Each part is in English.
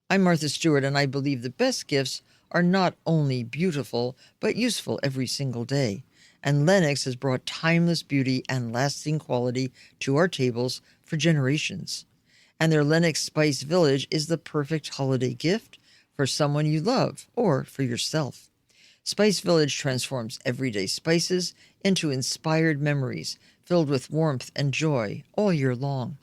I'm Martha Stewart, and I believe the best gifts are not only beautiful, but useful every single day. And Lennox has brought timeless beauty and lasting quality to our tables for generations. And their Lennox Spice Village is the perfect holiday gift for someone you love or for yourself. Spice Village transforms everyday spices into inspired memories filled with warmth and joy all year long.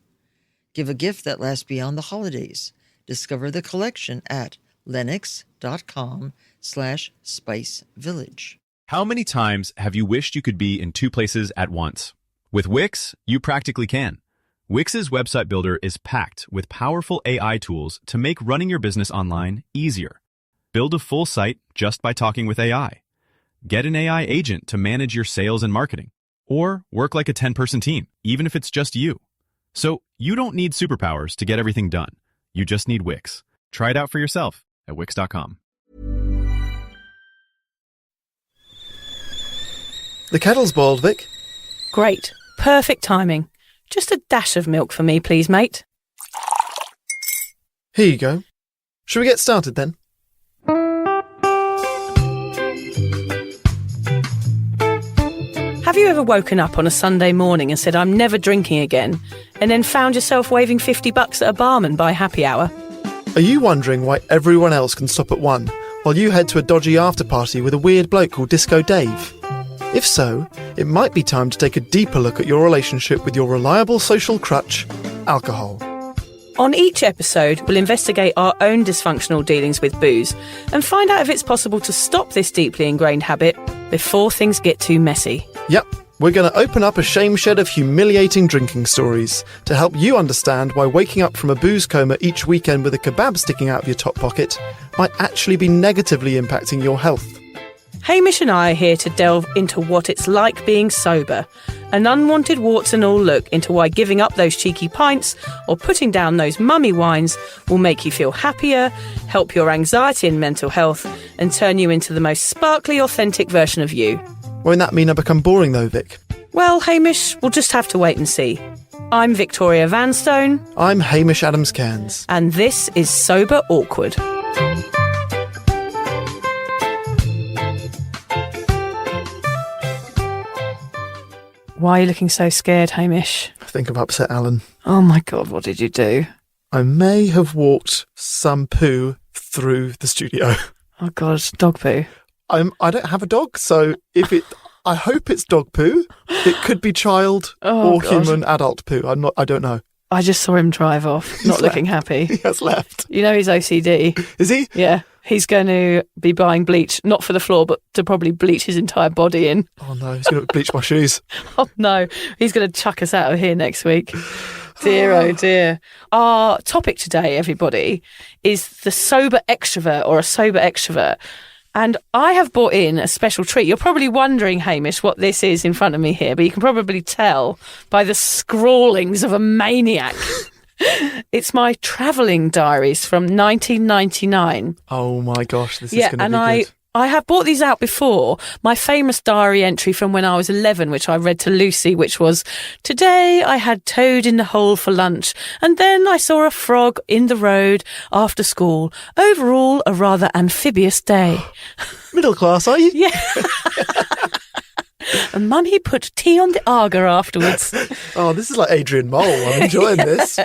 Give a gift that lasts beyond the holidays. Discover the collection at lennox.com/spicevillage. How many times have you wished you could be in two places at once? With Wix, you practically can. Wix's website builder is packed with powerful AI tools to make running your business online easier. Build a full site just by talking with AI. Get an AI agent to manage your sales and marketing. Or work like a 10-person team, even if it's just you. So you don't need superpowers to get everything done. You just need Wix. Try it out for yourself at Wix.com. The kettle's boiled, Vic. Great. Perfect timing. Just a dash of milk for me, please, mate. Here you go. Shall we get started then? Have you ever woken up on a Sunday morning and said, I'm never drinking again, and then found yourself waving $50 at a barman by happy hour? Are you wondering why everyone else can stop at 1 while you head to a dodgy after-party with a weird bloke called Disco Dave? If so, it might be time to take a deeper look at your relationship with your reliable social crutch, alcohol. On each episode, we'll investigate our own dysfunctional dealings with booze and find out if it's possible to stop this deeply ingrained habit before things get too messy. Yep, we're going to open up a shame shed of humiliating drinking stories to help you understand why waking up from a booze coma each weekend with a kebab sticking out of your top pocket might actually be negatively impacting your health. Hamish and I are here to delve into what it's like being sober, an unwanted warts and all look into why giving up those cheeky pints or putting down those mummy wines will make you feel happier, help your anxiety and mental health, and turn you into the most sparkly, authentic version of you. Won't that mean I become boring though, Vic? Well, Hamish, we'll just have to wait and see. I'm Victoria Vanstone. I'm Hamish Adams-Cairns. And this is Sober Awkward. Why are you looking so scared, Hamish? I think I've upset Alan. Oh my God, what did you do? I may have walked some poo through the studio. Oh God, dog poo. I don't have a dog, so I hope it's dog poo. It could be child or human adult poo. I don't know. I just saw him drive off, not looking happy. He has left. You know he's OCD. Is he? Yeah. He's going to be buying bleach, not for the floor, but to probably bleach his entire body in. Oh no, he's going to bleach my shoes. Oh no, he's going to chuck us out of here next week. Dear, oh dear. Our topic today, everybody, is the sober extrovert or a sober extrovert. And I have brought in a special treat. You're probably wondering, Hamish, what this is in front of me here, but you can probably tell by the scrawlings of a maniac. It's my travelling diaries from 1999. Oh my gosh, this is going to be good. I have brought these out before. My famous diary entry from when I was 11, which I read to Lucy, which was, today I had toad in the hole for lunch, and then I saw a frog in the road after school. Overall, a rather amphibious day. Middle class, are you? Yeah. And Mummy put tea on the Arga afterwards. Oh, this is like Adrian Mole. I'm enjoying this.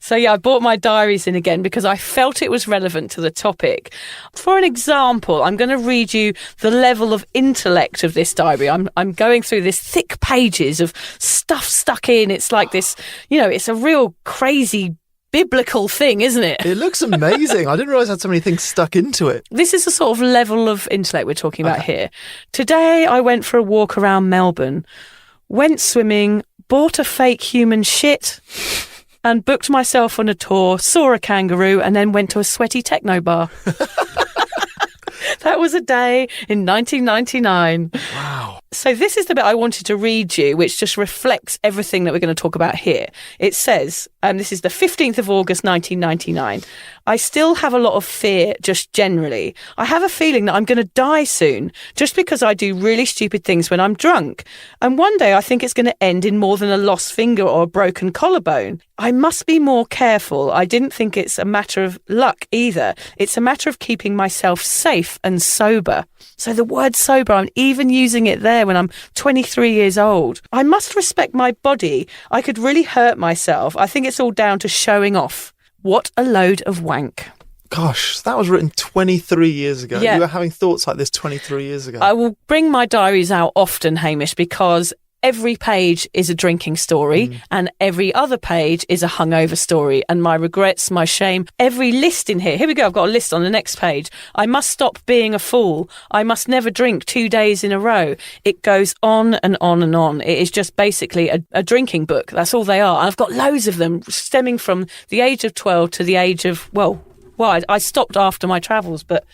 So yeah, I brought my diaries in again because I felt it was relevant to the topic. For an example, I'm going to read you the level of intellect of this diary. I'm going through this thick pages of stuff stuck in. It's like this, it's a real crazy biblical thing, isn't it? It looks amazing. I didn't realise I had so many things stuck into it. This is the sort of level of intellect we're talking about here. Today I went for a walk around Melbourne, went swimming, bought a fake human shit and booked myself on a tour, saw a kangaroo and then went to a sweaty techno bar. That was a day in 1999. Wow. So this is the bit I wanted to read you, which just reflects everything that we're going to talk about here. It says, this is the 15th of August, 1999. I still have a lot of fear just generally. I have a feeling that I'm going to die soon just because I do really stupid things when I'm drunk. And one day I think it's going to end in more than a lost finger or a broken collarbone. I must be more careful. I didn't think it's a matter of luck either. It's a matter of keeping myself safe and sober. So the word sober, I'm even using it there when I'm 23 years old. I must respect my body. I could really hurt myself. I think it's all down to showing off. What a load of wank. Gosh, that was written 23 years ago. Yeah. You were having thoughts like this 23 years ago. I will bring my diaries out often, Hamish, because every page is a drinking story and every other page is a hungover story, and my regrets, my shame, every list in here. Here we go. I've got a list on the next page. I must stop being a fool. I must never drink 2 days in a row. It goes on and on and on. It is just basically a drinking book. That's all they are. And I've got loads of them stemming from the age of 12 to the age of, I stopped after my travels, but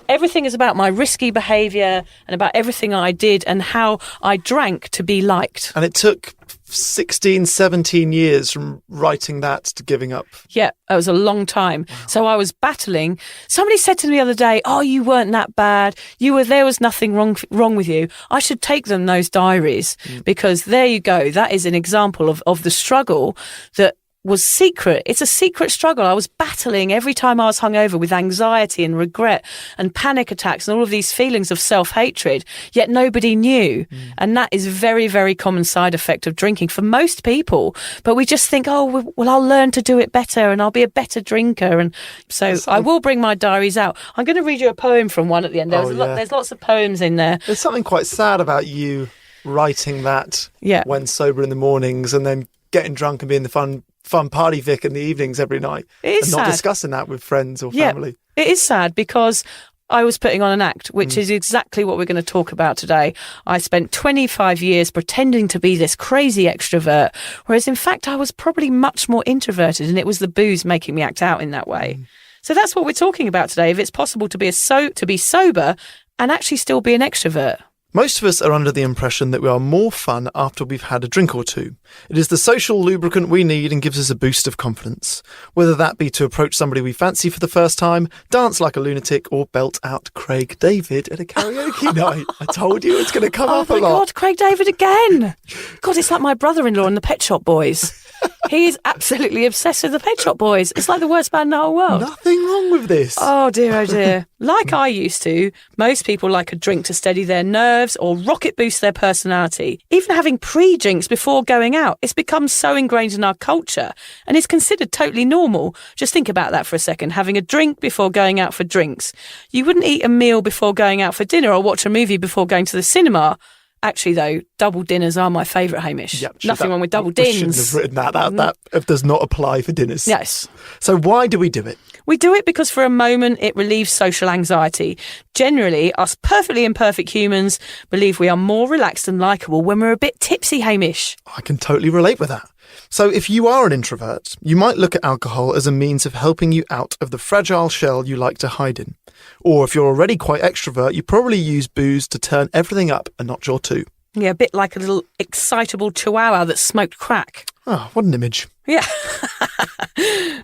everything is about my risky behaviour and about everything I did and how I drank to be liked. And it took 16, 17 years from writing that to giving up. Yeah, it was a long time. Wow. So I was battling. Somebody said to me the other day, "Oh, you weren't that bad. There was nothing wrong with you." I should take them those diaries because there you go. That is an example of the struggle that was secret. It's a secret struggle. I was battling every time I was hungover with anxiety and regret and panic attacks and all of these feelings of self-hatred, yet nobody knew. And that is a very, very common side effect of drinking for most people. But we just think, oh, well, I'll learn to do it better and I'll be a better drinker. And so I will bring my diaries out. I'm going to read you a poem from one at the end. There's lots of poems in there. There's something quite sad about you writing that when sober in the mornings and then getting drunk and being the fun party Vic in the evenings every night. It is and not sad. Discussing that with friends or family. It is sad because I was putting on an act, which is exactly what we're going to talk about today. I spent 25 years pretending to be this crazy extrovert, whereas in fact I was probably much more introverted, and it was the booze making me act out in that way. So that's what we're talking about today, if it's possible to be sober and actually still be an extrovert. Most of us are under the impression that we are more fun after we've had a drink or two. It is the social lubricant we need and gives us a boost of confidence. Whether that be to approach somebody we fancy for the first time, dance like a lunatic, or belt out Craig David at a karaoke night. I told you it's going to come up a lot. Oh my God, Craig David again. God, it's like my brother-in-law in the Pet Shop Boys. He is absolutely obsessed with the Pet Shop Boys. It's like the worst band in the whole world. Nothing wrong with this. Oh dear. Like I used to, most people like a drink to steady their nerves or rocket boost their personality. Even having pre-drinks before going out, it's become so ingrained in our culture and is considered totally normal. Just think about that for a second. Having a drink before going out for drinks. You wouldn't eat a meal before going out for dinner or watch a movie before going to the cinema. Actually, though, double dinners are my favourite, Hamish. Yep, Nothing wrong with double dins. We shouldn't have written that. That does not apply for dinners. Yes. So why do we do it? We do it because for a moment it relieves social anxiety. Generally, us perfectly imperfect humans believe we are more relaxed and likeable when we're a bit tipsy, Hamish. I can totally relate with that. So if you are an introvert, you might look at alcohol as a means of helping you out of the fragile shell you like to hide in. Or if you're already quite extrovert, you probably use booze to turn everything up a notch or two. Yeah, a bit like a little excitable chihuahua that smoked crack. Oh, what an image. Yeah.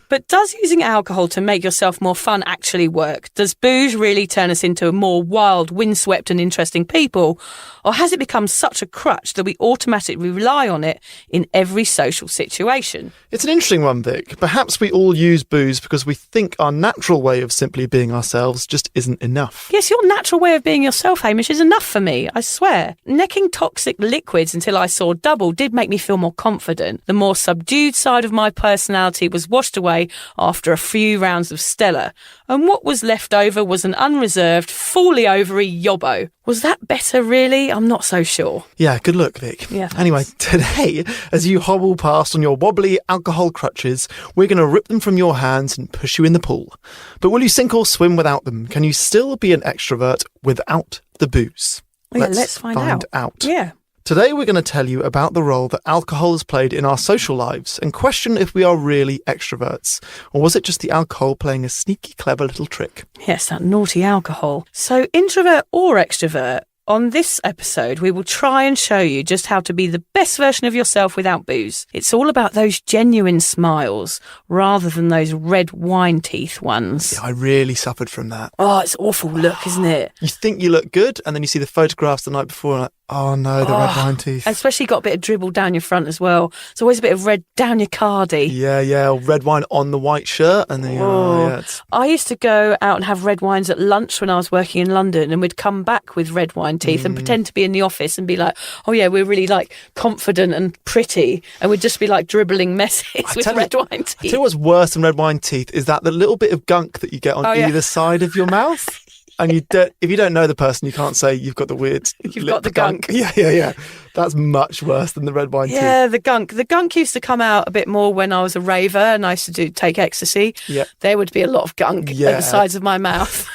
But does using alcohol to make yourself more fun actually work? Does booze really turn us into more wild, windswept and interesting people? Or has it become such a crutch that we automatically rely on it in every social situation? It's an interesting one, Vic. Perhaps we all use booze because we think our natural way of simply being ourselves just isn't enough. Yes, your natural way of being yourself, Hamish, is enough for me, I swear. Necking toxic liquids until I saw double did make me feel more confident. The more subdued side of my personality was washed away after a few rounds of Stella, and what was left over was an unreserved, fully ovary yobbo. Was that better, really? I'm not so sure. Yeah, good luck, Vic. Yeah, thanks. Anyway, today, as you hobble past on your wobbly alcohol crutches, we're going to rip them from your hands and push you in the pool. But will you sink or swim without them? Can you still be an extrovert without the booze? Let's find out. Yeah. Today we're going to tell you about the role that alcohol has played in our social lives and question if we are really extroverts, or was it just the alcohol playing a sneaky clever little trick? Yes, that naughty alcohol. So introvert or extrovert? on this episode, we will try and show you just how to be the best version of yourself without booze. It's all about those genuine smiles rather than those red wine teeth ones. Yeah, I really suffered from that. Oh, it's an awful look, isn't it? You think you look good, and then you see the photographs the night before, and like, oh no, the red wine teeth. Especially got a bit of dribble down your front as well. There's always a bit of red down your cardi. Yeah, or red wine on the white shirt, and then I used to go out and have red wines at lunch when I was working in London, and we'd come back with red wine teeth and pretend to be in the office and be like, oh yeah, we're really like confident and pretty, and we'd just be like dribbling messes with red wine teeth. I tell you what's worse than red wine teeth is that the little bit of gunk that you get on either side of your mouth. And if you don't know the person, you can't say you've got the weird. You've got the gunk. Yeah. That's much worse than the red wine teeth. Yeah, the gunk. The gunk used to come out a bit more when I was a raver and I used to take ecstasy. Yeah. There would be a lot of gunk at the sides of my mouth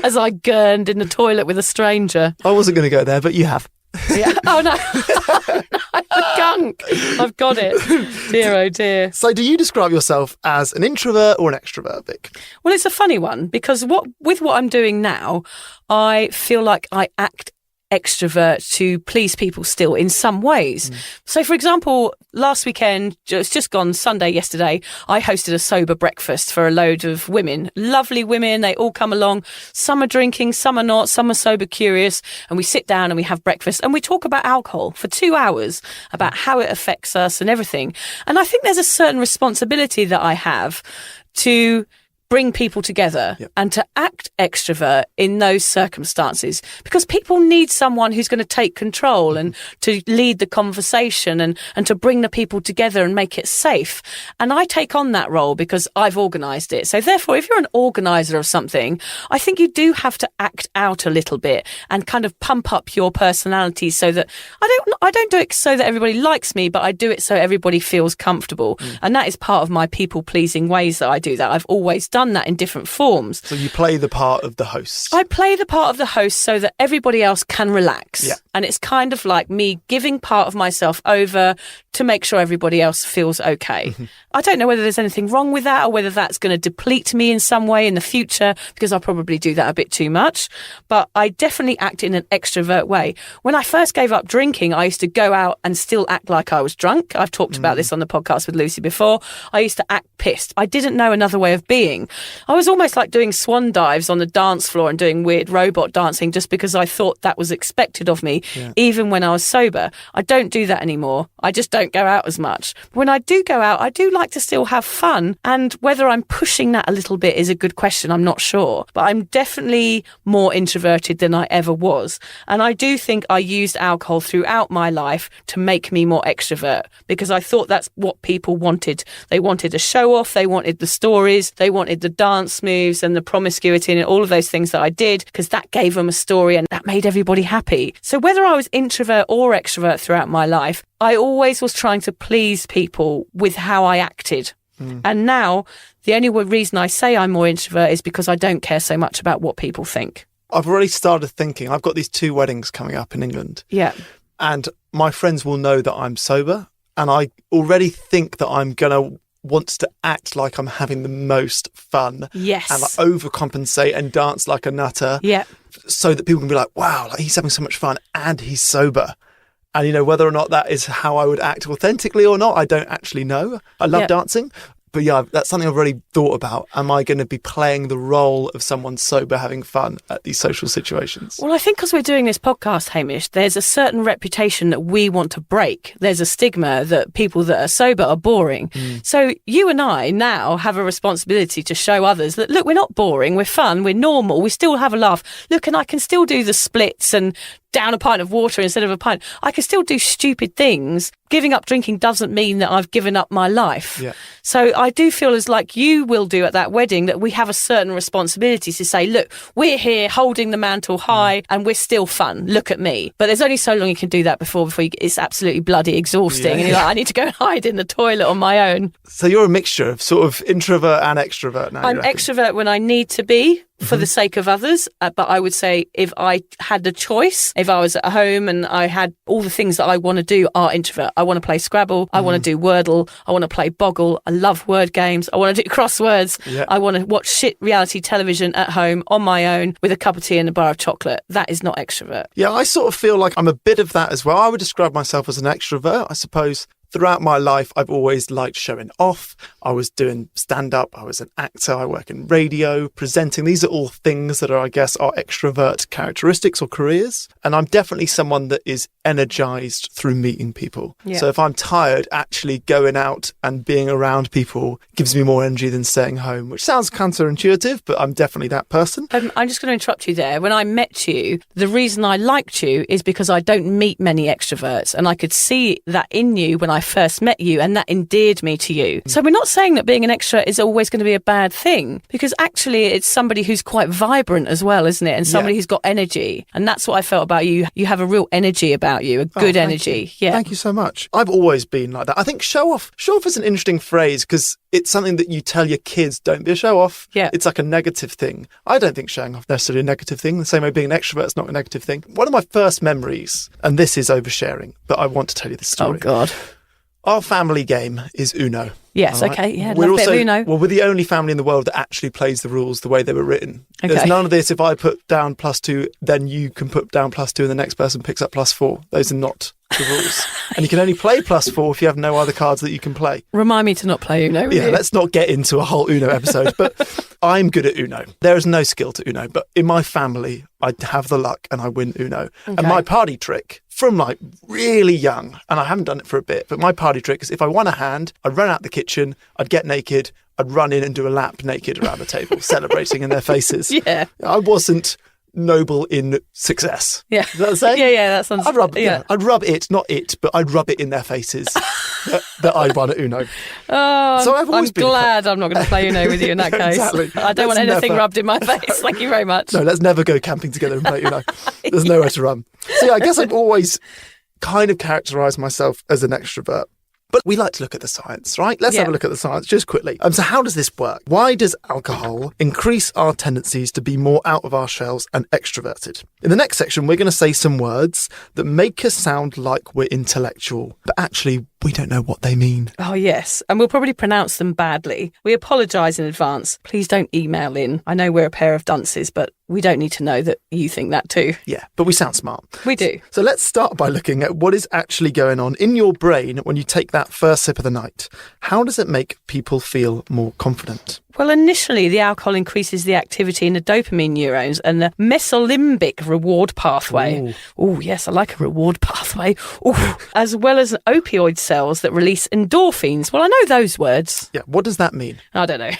as I gurned in the toilet with a stranger. I wasn't going to go there, but you have. Yeah. Oh no. The gunk. I've got it. Dear, oh dear. So do you describe yourself as an introvert or an extrovert, Vic? Well, it's a funny one because with what I'm doing now, I feel like I act extrovert to please people still in some ways. So, for example, last weekend, it's just gone Sunday yesterday, I hosted a sober breakfast for a load of women. Lovely women. They all come along. Some are drinking, some are not, some are sober curious. And we sit down and we have breakfast and we talk about alcohol for 2 hours, about how it affects us and everything. And I think there's a certain responsibility that I have to bring people together and to act extrovert in those circumstances, because people need someone who's going to take control and to lead the conversation and to bring the people together and make it safe. And I take on that role because I've organised it. So therefore, if you're an organiser of something, I think you do have to act out a little bit and kind of pump up your personality so that I don't do it so that everybody likes me, but I do it so everybody feels comfortable. And that is part of my people pleasing ways that I do that. I've always done that in different forms. So you play the part of the host. I play the part of the host so that everybody else can relax. Yeah. And it's kind of like me giving part of myself over to make sure everybody else feels okay. I don't know whether there's anything wrong with that or whether that's going to deplete me in some way in the future, because I'll probably do that a bit too much. But I definitely act in an extrovert way. When I first gave up drinking, I used to go out and still act like I was drunk. I've talked about this on the podcast with Lucy before. I used to act pissed. I didn't know another way of being. I was almost like doing swan dives on the dance floor and doing weird robot dancing just because I thought that was expected of me, even when I was sober. I don't do that anymore. I just don't go out as much. When I do go out, I do like to still have fun. And whether I'm pushing that a little bit is a good question. I'm not sure. But I'm definitely more introverted than I ever was. And I do think I used alcohol throughout my life to make me more extrovert, because I thought that's what people wanted. They wanted a show off. They wanted the stories. They wanted the dance moves and the promiscuity and all of those things that I did, because that gave them a story and that made everybody happy. So whether I was introvert or extrovert throughout my life, I always was trying to please people with how I acted. And now the only reason I say I'm more introvert is because I don't care so much about what people think. I've already started thinking. I've got these 2 weddings coming up in England. Yeah. And my friends will know that I'm sober, and I already think that I'm going to wants to act like I'm having the most fun. Yes. And like overcompensate and dance like a nutter. Yeah. So that people can be like, wow, like he's having so much fun and he's sober. And, you know, whether or not that is how I would act authentically or not, I don't actually know. I love dancing. But yeah, that's something I've already thought about. Am I going to be playing the role of someone sober having fun at these social situations? Well, I think because we're doing this podcast, Hamish, there's a certain reputation that we want to break. There's a stigma that people that are sober are boring. So you and I now have a responsibility to show others that, look, we're not boring, we're fun, we're normal, we still have a laugh. Look, and I can still do the splits and down a pint of water instead of a pint. I can still do stupid things. Giving up drinking doesn't mean that I've given up my life. Yeah. So I do feel as like you will do at that wedding that we have a certain responsibility to say, look, we're here holding the mantle high and we're still fun. Look at me. But there's only so long you can do that before it's absolutely bloody exhausting. And you're like, I need to go and hide in the toilet on my own. So you're a mixture of sort of introvert and extrovert now. I'm extrovert when I need to be. for the sake of others. But I would say if I had the choice, if I was at home and I had all the things that I want to do are introvert. I want to play Scrabble. I want to do Wordle. I want to play Boggle. I love word games. I want to do crosswords. Yeah. I want to watch shit reality television at home on my own with a cup of tea and a bar of chocolate. That is not extrovert. Yeah, I sort of feel like I'm a bit of that as well. I would describe myself as an extrovert, I suppose. Throughout my life, I've always liked showing off. I was doing stand-up. I was an actor. I work in radio, presenting. These are all things that are, I guess, are extrovert characteristics or careers. And I'm definitely someone that is energized through meeting people. Yeah. So if I'm tired, actually going out and being around people gives me more energy than staying home, which sounds counterintuitive, but I'm definitely that person. I'm just going to interrupt you there. When I met you, the reason I liked you is because I don't meet many extroverts, and I could see that in you when I first met you, and that endeared me to you. So we're not saying that being an extrovert is always going to be a bad thing, because actually it's somebody who's quite vibrant as well, isn't it? And somebody who's got energy. And that's what I felt about you. You have a real energy about you, a good energy. You. Yeah. Thank you so much. I've always been like that. I think show off is an interesting phrase because it's something that you tell your kids, don't be a show off. Yeah. It's like a negative thing. I don't think showing off necessarily a negative thing. The same way being an extrovert is not a negative thing. One of my first memories, and this is oversharing, but I want to tell you this story. Oh, God. Our family game is Uno. Yes, All right? okay. Yeah, We're love a bit of Uno. Well, we're the only family in the world that actually plays the rules the way they were written. Okay. There's none of this, if I put down +2, then you can put down +2 and the next person picks up +4. Those are not the rules. And you can only play +4 if you have no other cards that you can play. Remind me to not play Uno. will Yeah, you? let's not get into a whole Uno episode, but I'm good at Uno. There is no skill to Uno, but in my family, I have the luck and I win Uno. Okay. And my party trick from like really young, and I haven't done it for a bit, but my party trick is if I won a hand, I'd run out the kitchen, I'd get naked, I'd run in and do a lap naked around the table, celebrating in their faces. Yeah. I wasn't noble in success. Yeah. Is that the same? Yeah, that sounds... I'd rub it, not it, but I'd rub it in their faces that I won at Uno. Oh, So I've always I'm been glad I'm not going to play Uno with you in that case. Exactly. I don't want Let's anything never- rubbed in my face. Thank you very much. No, let's never go camping together and play Uno. There's nowhere to run. So yeah, I guess I've always kind of characterised myself as an extrovert. But we like to look at the science, right? Let's have a look at the science just quickly. So how does this work? Why does alcohol increase our tendencies to be more out of our shells and extroverted? In the next section, we're going to say some words that make us sound like we're intellectual, but actually we don't know what they mean. Oh, yes. And we'll probably pronounce them badly. We apologise in advance. Please don't email in. I know we're a pair of dunces, but we don't need to know that you think that too. Yeah, but we sound smart. We do. So let's start by looking at what is actually going on in your brain when you take that first sip of the night. How does it make people feel more confident? Well, initially, the alcohol increases the activity in the dopamine neurons and the mesolimbic reward pathway. Oh, yes, I like a reward pathway. Ooh, as well as opioid cells that release endorphins. Well, I know those words. Yeah, what does that mean? I don't know.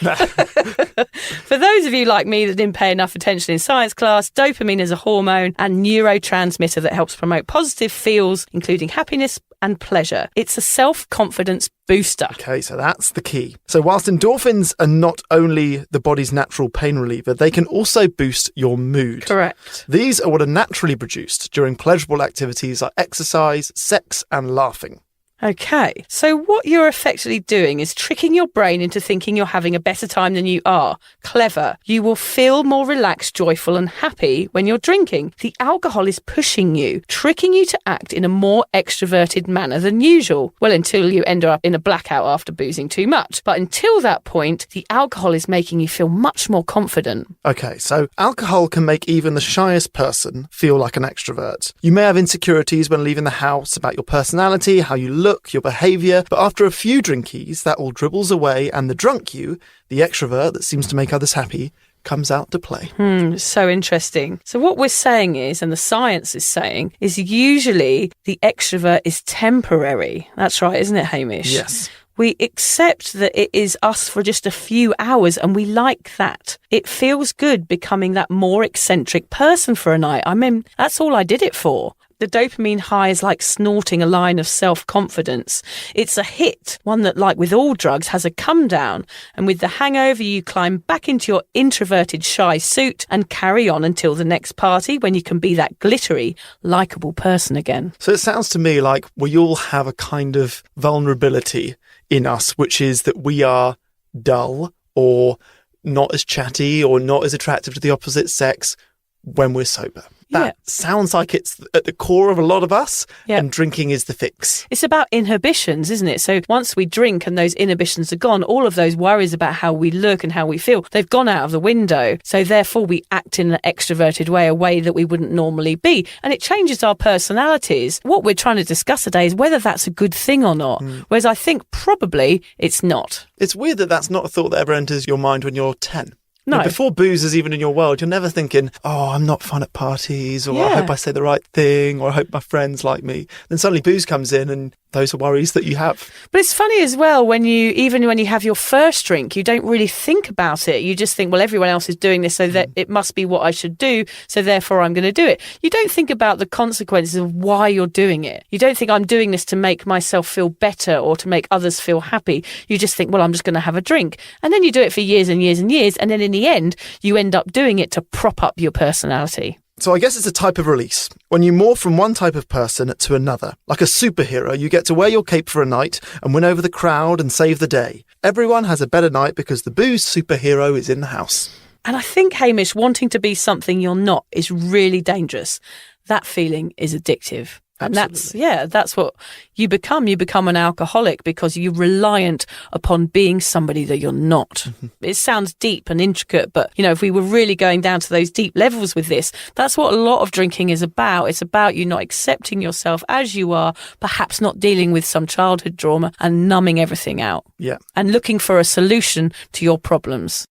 For those of you like me that didn't pay enough attention in science class, dopamine is a hormone and neurotransmitter that helps promote positive feels, including happiness and pleasure. It's a self-confidence booster. Okay, so that's the key. So whilst endorphins are not only the body's natural pain reliever, they can also boost your mood. Correct. These are what are naturally produced during pleasurable activities like exercise, sex, and laughing. Okay, so what you're effectively doing is tricking your brain into thinking you're having a better time than you are. Clever. You will feel more relaxed, joyful and happy when you're drinking. The alcohol is pushing you, tricking you to act in a more extroverted manner than usual. Well, until you end up in a blackout after boozing too much. But until that point, the alcohol is making you feel much more confident. Okay, so alcohol can make even the shyest person feel like an extrovert. You may have insecurities when leaving the house about your personality, how you look, your behaviour, but after a few drinkies, that all dribbles away and the drunk you, the extrovert that seems to make others happy, comes out to play. So interesting. So what we're saying is, and the science is saying, is usually the extrovert is temporary. That's right, isn't it, Hamish? Yes. We accept that it is us for just a few hours and we like that. It feels good becoming that more eccentric person for a night. I mean, that's all I did it for. The dopamine high is like snorting a line of self-confidence. It's a hit, one that, like with all drugs, has a come down. And with the hangover, you climb back into your introverted, shy suit and carry on until the next party when you can be that glittery, likeable person again. So it sounds to me like we all have a kind of vulnerability in us, which is that we are dull or not as chatty or not as attractive to the opposite sex when we're sober. That sounds like it's at the core of a lot of us, and drinking is the fix. It's about inhibitions, isn't it? So once we drink and those inhibitions are gone, all of those worries about how we look and how we feel, they've gone out of the window. So therefore we act in an extroverted way, a way that we wouldn't normally be. And it changes our personalities. What we're trying to discuss today is whether that's a good thing or not. Whereas I think probably it's not. It's weird that that's not a thought that ever enters your mind when you're 10. No. Before booze is even in your world, you're never thinking, oh, I'm not fun at parties, or I hope I say the right thing, or I hope my friends like me. Then suddenly booze comes in and those are worries that you have. But it's funny as well, when you have your first drink, you don't really think about it. You just think, well, everyone else is doing this, so that it must be what I should do, so therefore I'm going to do it. You don't think about the consequences of why you're doing it. You don't think I'm doing this to make myself feel better or to make others feel happy. You just think, well, I'm just going to have a drink. And then you do it for years and years and years. And then in the end, you end up doing it to prop up your personality. So I guess it's a type of release. When you morph from one type of person to another. Like a superhero, you get to wear your cape for a night and win over the crowd and save the day. Everyone has a better night because the booze superhero is in the house. And I think, Hamish, wanting to be something you're not is really dangerous. That feeling is addictive. And that's what you become. You become an alcoholic because you're reliant upon being somebody that you're not. It sounds deep and intricate, but, if we were really going down to those deep levels with this, that's what a lot of drinking is about. It's about you not accepting yourself as you are, perhaps not dealing with some childhood trauma and numbing everything out. Yeah. And looking for a solution to your problems.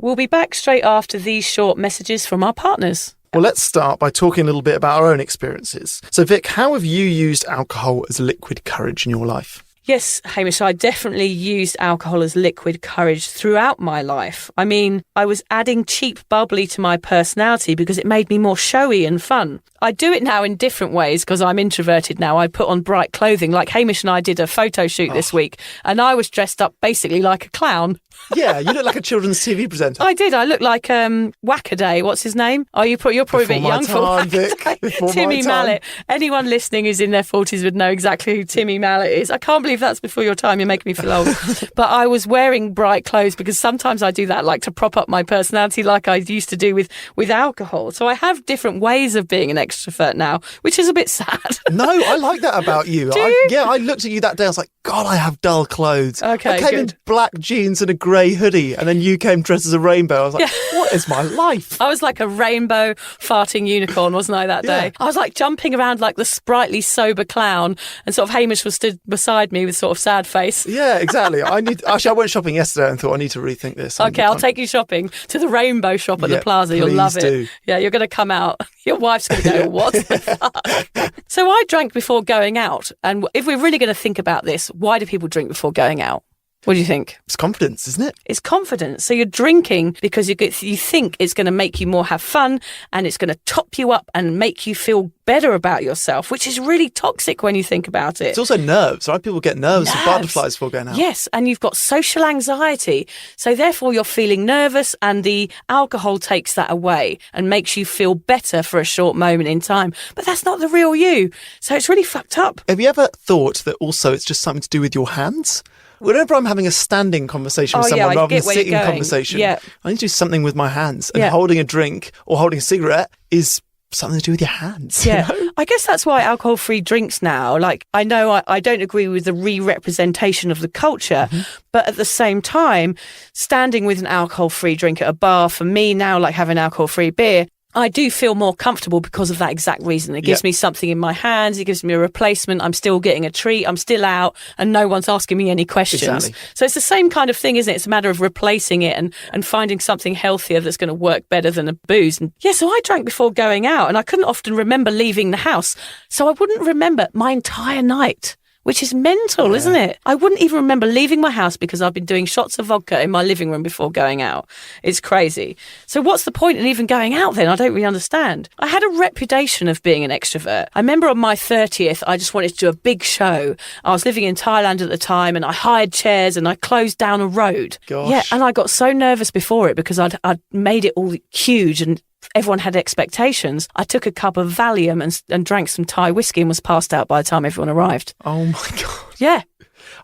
We'll be back straight after these short messages from our partners. Well, let's start by talking a little bit about our own experiences. So, Vic, how have you used alcohol as liquid courage in your life? Yes, Hamish, I definitely used alcohol as liquid courage throughout my life. I mean, I was adding cheap bubbly to my personality because it made me more showy and fun. I do it now in different ways because I'm introverted now. I put on bright clothing. Like Hamish and I did a photo shoot this week and I was dressed up basically like a clown. Yeah, you look like a children's TV presenter. I did. I look like Wackaday. What's his name? Oh, you're probably a bit young for Wackaday. Timmy Mallet. Anyone listening who's in their 40s would know exactly who Timmy Mallet is. I can't believe that's before your time. You're making me feel old. But I was wearing bright clothes because sometimes I do that, like to prop up my personality like I used to do with alcohol. So I have different ways of being an extrovert now, which is a bit sad. No, I like that about you. Do you? I looked at you that day. I was like, God, I have dull clothes. Okay, I came in black jeans and a grey hoodie, and then you came dressed as a rainbow. I was like, what is my life? I was like a rainbow farting unicorn, wasn't I, that day? Yeah. I was like jumping around like the sprightly, sober clown, and sort of Hamish was stood beside me with sort of sad face. Yeah, exactly. I went shopping yesterday and thought I need to rethink this. Okay, I'll take you shopping to the rainbow shop at the plaza. You'll love it. Do. Yeah, you're going to come out. Your wife's going to go, what the fuck? So I drank before going out. And if we're really going to think about this, why do people drink before going out? What do you think? It's confidence, isn't it? It's confidence. So you're drinking because you think it's going to make you more have fun and it's going to top you up and make you feel better about yourself, which is really toxic when you think about it. It's also nerves, right? People get nerves and butterflies before going out. Yes, and you've got social anxiety. So therefore you're feeling nervous and the alcohol takes that away and makes you feel better for a short moment in time. But that's not the real you. So it's really fucked up. Have you ever thought that also it's just something to do with your hands? Whenever I'm having a standing conversation with someone rather than a sitting conversation, I need to do something with my hands. And holding a drink or holding a cigarette is something to do with your hands. Yeah, you know? I guess that's why alcohol-free drinks now, like, I know I don't agree with the re-representation of the culture, but at the same time, standing with an alcohol-free drink at a bar, for me now, like having alcohol-free beer, I do feel more comfortable because of that exact reason. It gives me something in my hands. It gives me a replacement. I'm still getting a treat. I'm still out and no one's asking me any questions. Exactly. So it's the same kind of thing, isn't it? It's a matter of replacing it and finding something healthier that's going to work better than a booze. And so I drank before going out and I couldn't often remember leaving the house. So I wouldn't remember my entire night. Which is mental, isn't it? I wouldn't even remember leaving my house because I've been doing shots of vodka in my living room before going out. It's crazy. So what's the point in even going out then? I don't really understand. I had a reputation of being an extrovert. I remember on my 30th, I just wanted to do a big show. I was living in Thailand at the time and I hired chairs and I closed down a road. Gosh. Yeah, and I got so nervous before it because I'd made it all huge and everyone had expectations, I took a cup of Valium and drank some Thai whiskey and was passed out by the time everyone arrived. Oh my God. Yeah.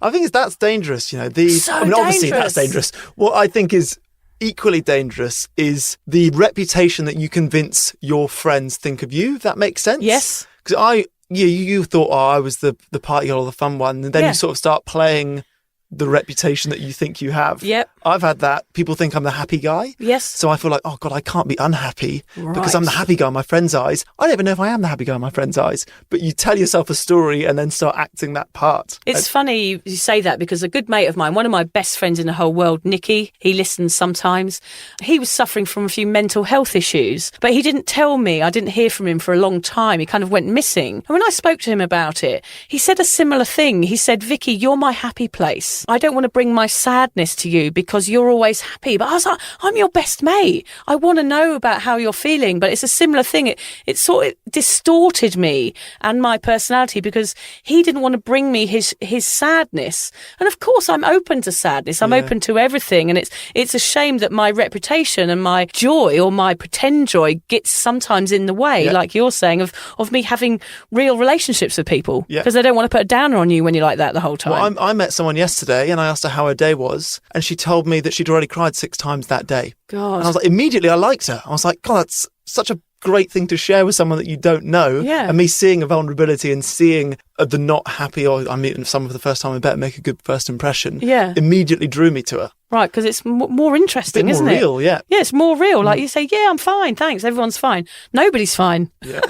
I think that's dangerous, you know. Obviously that's dangerous. What I think is equally dangerous is the reputation that you convince your friends think of you, if that makes sense. Yes. Because you thought, I was the party girl or the fun one, and then you sort of start playing the reputation that you think you have. Yep. I've had that. People think I'm the happy guy. Yes. So I feel like, oh God, I can't be unhappy because Right. I'm the happy guy in my friend's eyes. I don't even know if I am the happy guy in my friend's eyes. But you tell yourself a story and then start acting that part. It's funny you say that because a good mate of mine, one of my best friends in the whole world, Nicky, he listens sometimes. He was suffering from a few mental health issues, but he didn't tell me. I didn't hear from him for a long time. He kind of went missing. And when I spoke to him about it, he said a similar thing. He said, Vicky, you're my happy place. I don't want to bring my sadness to you because you're always happy. But I was like, I'm your best mate. I want to know about how you're feeling. But it's a similar thing. It sort of distorted me and my personality because he didn't want to bring me his sadness. And of course, I'm open to sadness. I'm open to everything. And it's a shame that my reputation and my joy or my pretend joy gets sometimes in the way, like you're saying, of me having real relationships with people because they don't want to put a downer on you when you're like that the whole time. Well, I met someone yesterday and I asked her how her day was, and she told me that she'd already cried 6 times that day. God. And I was like, immediately I liked her. I was like, God, that's such a great thing to share with someone that you don't know. Yeah. And me seeing a vulnerability and seeing the not happy, or I meet someone for the first time, I better make a good first impression. Yeah. Immediately drew me to her. Right, because it's more interesting, isn't it? More real, yeah. Yeah, it's more real. Like you say, yeah, I'm fine, thanks. Everyone's fine. Nobody's fine. Yeah.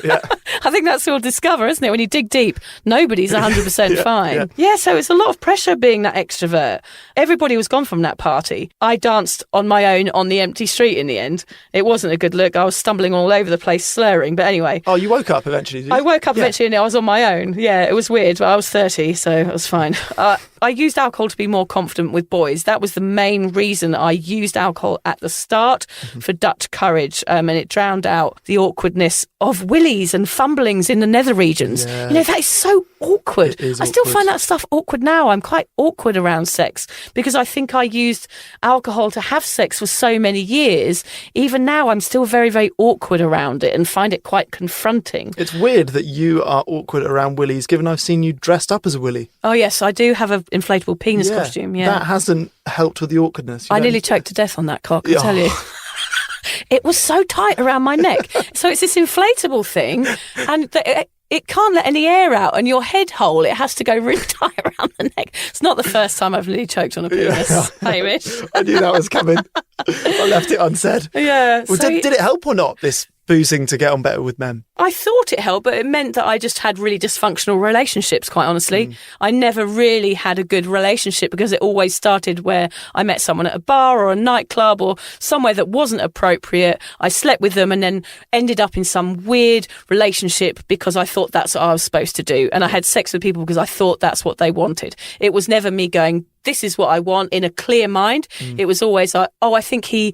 I think that's what you'll discover, isn't it? When you dig deep, nobody's 100% fine. Yeah, so it's a lot of pressure being that extrovert. Everybody was gone from that party. I danced on my own on the empty street in the end. It wasn't a good look. I was stumbling all over the place, slurring. But anyway. Oh, you woke up eventually, did you? I woke up eventually and I was on my own. Yeah, it was weird, but I was 30, so it was fine. I used alcohol to be more confident with boys. That was the main reason I used alcohol at the start for Dutch courage, and it drowned out the awkwardness of willies and fumblings in the nether regions. Yeah. You know, that is so awkward. It is I still awkward. find that stuff awkward now. I'm quite awkward around sex because I think I used alcohol to have sex for so many years. Even now, I'm still very, very awkward around it and find it quite confronting. It's weird that you are awkward around willies, given I've seen you dressed up as a willy. Oh, yes, I do have an inflatable penis costume, yeah. That hasn't helped with the awkwardness. I nearly choked to death on that cock, I tell you. It was so tight around my neck. So it's this inflatable thing, and it can't let any air out, and your head hole, it has to go really tight around the neck. It's not the first time I've nearly choked on a penis, Hamish. I knew that was coming. I left it unsaid. Yeah. Well, so did it help or not, this boozing to get on better with men? I thought it helped, but it meant that I just had really dysfunctional relationships, quite honestly. I never really had a good relationship because it always started where I met someone at a bar or a nightclub or somewhere that wasn't appropriate. I slept with them and then ended up in some weird relationship because I thought that's what I was supposed to do. And I had sex with people because I thought that's what they wanted. It was never me going, this is what I want, in a clear mind. It was always like, oh, I think he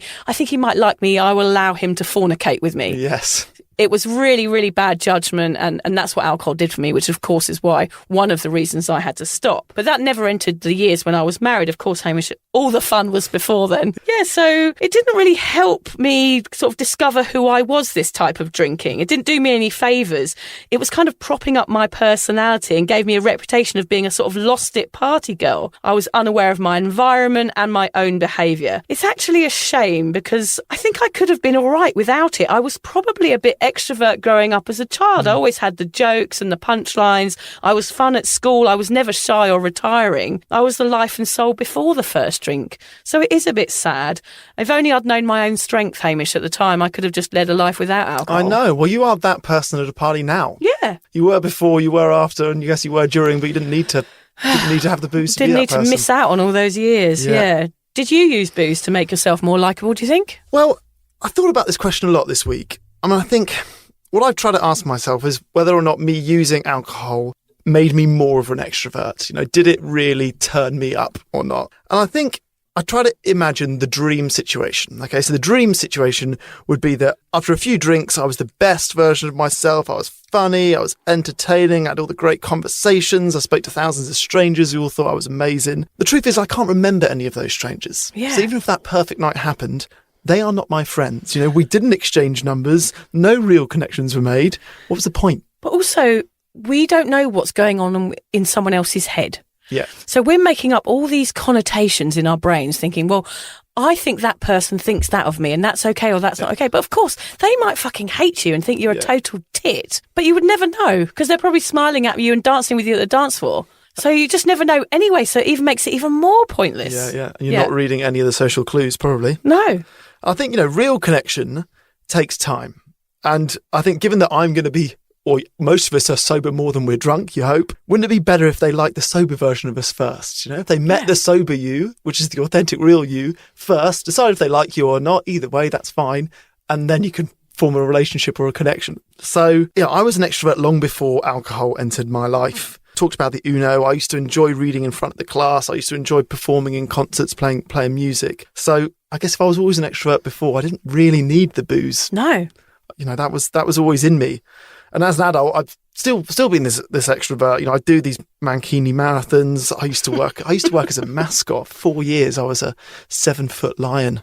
might like me. I will allow him to fornicate with me. Yes. It was really, really bad judgment, and that's what alcohol did for me, which of course is why one of the reasons I had to stop. But that never entered the years when I was married. Of course, Hamish, all the fun was before then. Yeah, so it didn't really help me sort of discover who I was, this type of drinking. It didn't do me any favours. It was kind of propping up my personality and gave me a reputation of being a sort of lost it party girl. I was unaware of my environment and my own behaviour. It's actually a shame because I think I could have been all right without it. I was probably a bit extrovert growing up as a child. I always had the jokes and the punchlines. I was fun at school. I was never shy or retiring. I was the life and soul before the first drink. So it is a bit sad. If only I'd known my own strength, Hamish, at the time, I could have just led a life without alcohol. I know. Well, you are that person at a party now. Yeah. You were before, you were after, and yes, you were during, but you didn't need to have the booze to be Didn't that need to person. miss out on all those years. Yeah. Did you use booze to make yourself more likeable, do you think? Well, I thought about this question a lot this week. I mean, I think what I've tried to ask myself is whether or not me using alcohol made me more of an extrovert. You know, did it really turn me up or not? And I think I try to imagine the dream situation. Okay, so the dream situation would be that after a few drinks, I was the best version of myself. I was funny, I was entertaining, I had all the great conversations. I spoke to thousands of strangers who all thought I was amazing. The truth is, I can't remember any of those strangers. Yeah. So even if that perfect night happened, they are not my friends. We didn't exchange numbers. No real connections were made. What was the point? But also, we don't know what's going on in someone else's head. Yeah. So we're making up all these connotations in our brains thinking, well, I think that person thinks that of me and that's okay or that's not okay. But of course, they might fucking hate you and think you're a total tit. But you would never know because they're probably smiling at you and dancing with you at the dance floor. So you just never know anyway. So it even makes it even more pointless. Yeah. And you're not reading any of the social clues, probably. No. I think, real connection takes time. And I think given that I'm going to be, or most of us are sober more than we're drunk, you hope, wouldn't it be better if they liked the sober version of us first? If they met the sober you, which is the authentic real you, first, decide if they like you or not. Either way, that's fine. And then you can form a relationship or a connection. So, I was an extrovert long before alcohol entered my life. Talked about the Uno. I used to enjoy reading in front of the class. I used to enjoy performing in concerts, playing music. So I guess if I was always an extrovert before, I didn't really need the booze. No. That was always in me. And as an adult, I've still been this extrovert. I do these Mankini marathons. I used to work as a mascot. 4 years, I was a 7-foot lion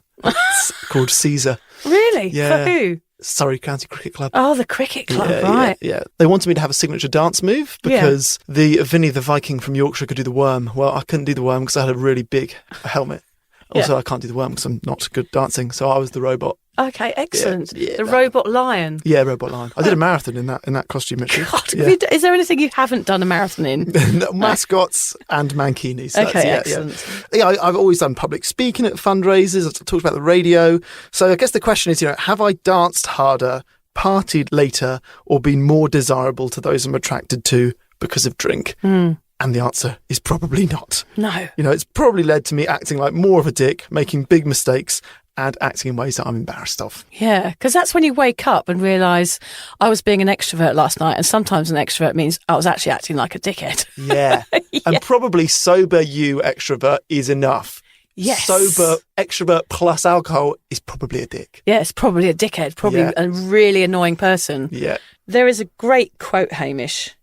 called Caesar. Really? Yeah. For who? Surrey County Cricket Club. Oh, the cricket club, right. Yeah. They wanted me to have a signature dance move because the Vinny the Viking from Yorkshire could do the worm. Well, I couldn't do the worm because I had a really big helmet. Also, I can't do the worm because I'm not good dancing. So I was the robot. Okay, excellent. The robot lion. Yeah, robot lion. I did a marathon in that costume, actually. God, is there anything you haven't done a marathon in? Mascots and mankinis. Okay, excellent. Yeah, I've always done public speaking at fundraisers. I've talked about the radio. So I guess the question is, have I danced harder, partied later, or been more desirable to those I'm attracted to because of drink? And the answer is probably not. No. It's probably led to me acting like more of a dick, making big mistakes, and acting in ways that I'm embarrassed of. Yeah, because that's when you wake up and realise I was being an extrovert last night, and sometimes an extrovert means I was actually acting like a dickhead. Yeah. And probably sober you extrovert is enough. Yes. Sober extrovert plus alcohol is probably a dick. Yeah, it's probably a dickhead, probably a really annoying person. Yeah. There is a great quote, Hamish.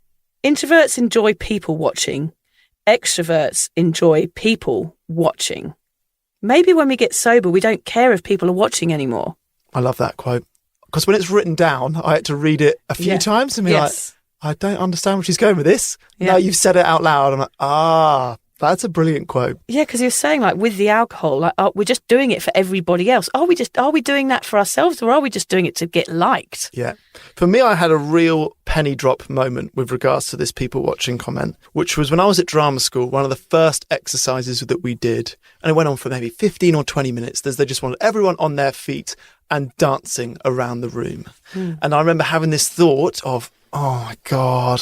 Introverts enjoy people watching. Extroverts enjoy people watching. Maybe when we get sober, we don't care if people are watching anymore. I love that quote. Because when it's written down, I had to read it a few times and be like, I don't understand where she's going with this. Yeah. Now you've said it out loud. I'm like, that's a brilliant quote. Yeah, because you're saying with the alcohol, we're just doing it for everybody else. Are we doing that for ourselves, or are we just doing it to get liked? Yeah. For me, I had a real penny drop moment with regards to this people watching comment, which was when I was at drama school, one of the first exercises that we did, and it went on for maybe 15 or 20 minutes. They just wanted everyone on their feet and dancing around the room. And I remember having this thought of, oh my God,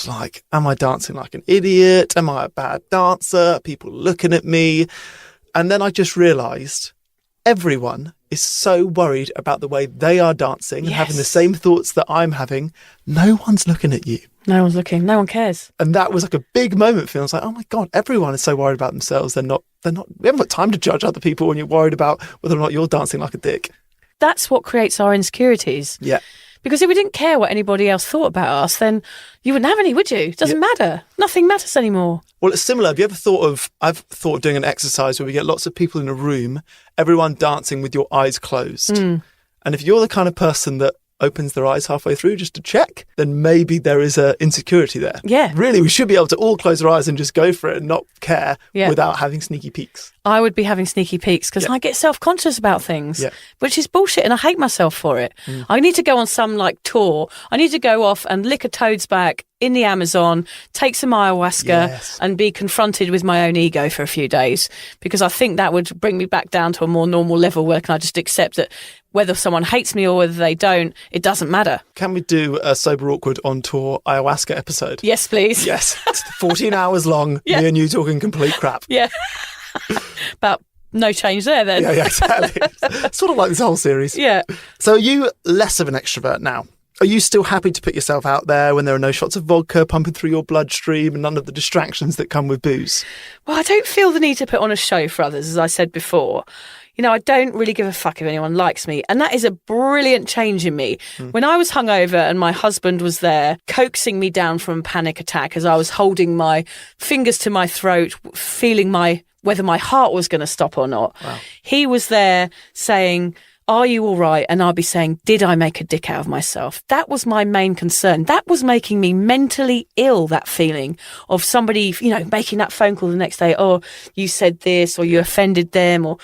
am I dancing like an idiot? Am I a bad dancer? Are people looking at me? And then I just realised everyone is so worried about the way they are dancing and having the same thoughts that I'm having. No one's looking at you. No one's looking. No one cares. And that was like a big moment for me. I was like, oh my God, everyone is so worried about themselves. We haven't got time to judge other people when you're worried about whether or not you're dancing like a dick. That's what creates our insecurities. Yeah. Because if we didn't care what anybody else thought about us, then you wouldn't have any, would you? It doesn't matter. Nothing matters anymore. Well, it's similar. Have you ever I've thought of doing an exercise where we get lots of people in a room, everyone dancing with your eyes closed. And if you're the kind of person that opens their eyes halfway through just to check, then maybe there is an insecurity there. Yeah. Really, we should be able to all close our eyes and just go for it and not care without having sneaky peeks. I would be having sneaky peeks because I get self-conscious about things, which is bullshit, and I hate myself for it. I need to go on some tour. I need to go off and lick a toad's back in the Amazon, take some ayahuasca and be confronted with my own ego for a few days, because I think that would bring me back down to a more normal level where can I just accept that whether someone hates me or whether they don't, it doesn't matter. Can we do a Sober Awkward on tour ayahuasca episode? Yes, please. Yes. It's 14 hours long, me and you talking complete crap. Yeah. About no change there then. Yeah, exactly. Sort of like this whole series. Yeah. So are you less of an extrovert now? Are you still happy to put yourself out there when there are no shots of vodka pumping through your bloodstream and none of the distractions that come with booze? Well, I don't feel the need to put on a show for others, as I said before. I don't really give a fuck if anyone likes me. And that is a brilliant change in me. When I was hungover and my husband was there coaxing me down from a panic attack as I was holding my fingers to my throat, feeling whether my heart was going to stop or not. Wow. He was there saying, are you all right? And I'll be saying, did I make a dick out of myself? That was my main concern. That was making me mentally ill, that feeling of somebody, making that phone call the next day. Oh, you said this, or you offended them, or,